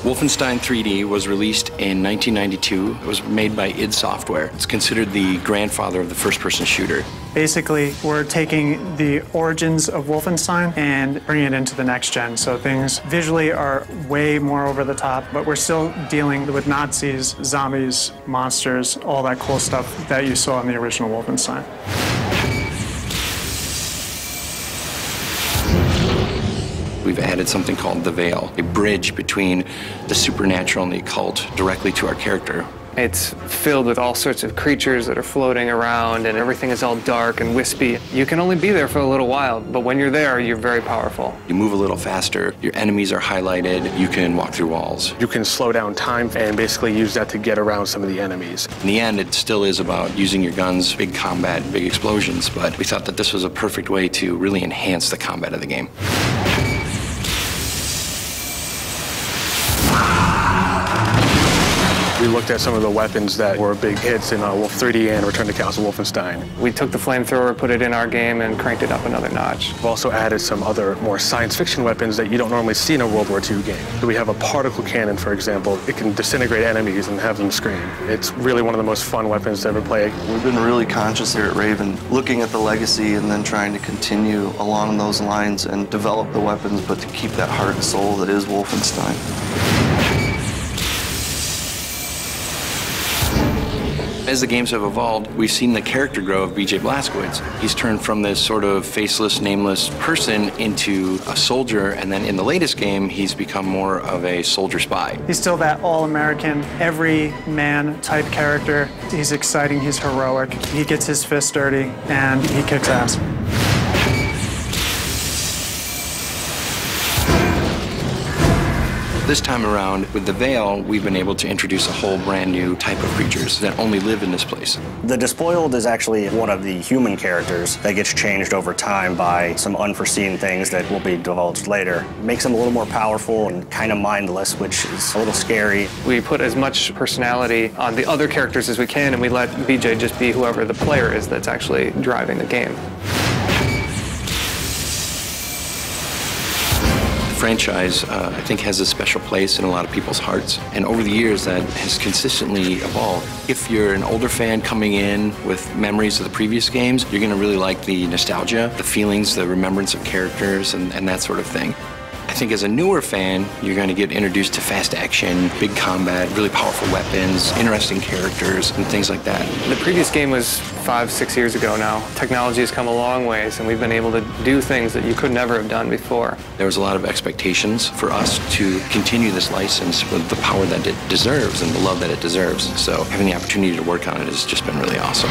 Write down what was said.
Wolfenstein 3D was released in 1992. It was made by id Software. It's considered the grandfather of the first-person shooter. Basically, we're taking the origins of Wolfenstein and bringing it into the next gen. So things visually are way more over the top, but we're still dealing with Nazis, zombies, monsters, all that cool stuff that you saw in the original Wolfenstein. We've added something called the Veil, a bridge between the supernatural and the occult directly to our character. It's filled with all sorts of creatures that are floating around, and everything is all dark and wispy. You can only be there for a little while, but when you're there, you're very powerful. You move a little faster, your enemies are highlighted, you can walk through walls. You can slow down time and basically use that to get around some of the enemies. In the end, it still is about using your guns, big combat, big explosions, but we thought that this was a perfect way to really enhance the combat of the game. We looked at some of the weapons that were big hits in Wolf 3D and Return to Castle Wolfenstein. We took the flamethrower, put it in our game, and cranked it up another notch. We've also added some other more science fiction weapons that you don't normally see in a World War II game. So we have a particle cannon, for example. It can disintegrate enemies and have them scream. It's really one of the most fun weapons to ever play. We've been really conscious here at Raven, looking at the legacy and then trying to continue along those lines and develop the weapons, but to keep that heart and soul that is Wolfenstein. As the games have evolved, we've seen the character grow of BJ Blazkowicz. He's turned from this sort of faceless, nameless person into a soldier, and then in the latest game, he's become more of a soldier spy. He's still that all-American, every-man type character. He's exciting, he's heroic, he gets his fist dirty, and he kicks ass. This time around, with the Veil, we've been able to introduce a whole brand new type of creatures that only live in this place. The Despoiled is actually one of the human characters that gets changed over time by some unforeseen things that will be divulged later. Makes him a little more powerful and kind of mindless, which is a little scary. We put as much personality on the other characters as we can, and we let BJ just be whoever the player is that's actually driving the game. The franchise, I think, has a special place in a lot of people's hearts, and over the years that has consistently evolved. If you're an older fan coming in with memories of the previous games, you're going to really like the nostalgia, the feelings, the remembrance of characters, and that sort of thing. I think as a newer fan, you're going to get introduced to fast action, big combat, really powerful weapons, interesting characters, and things like that. The previous game was 5-6 years ago now. Technology has come a long ways, and we've been able to do things that you could never have done before. There was a lot of expectations for us to continue this license with the power that it deserves and the love that it deserves. So having the opportunity to work on it has just been really awesome.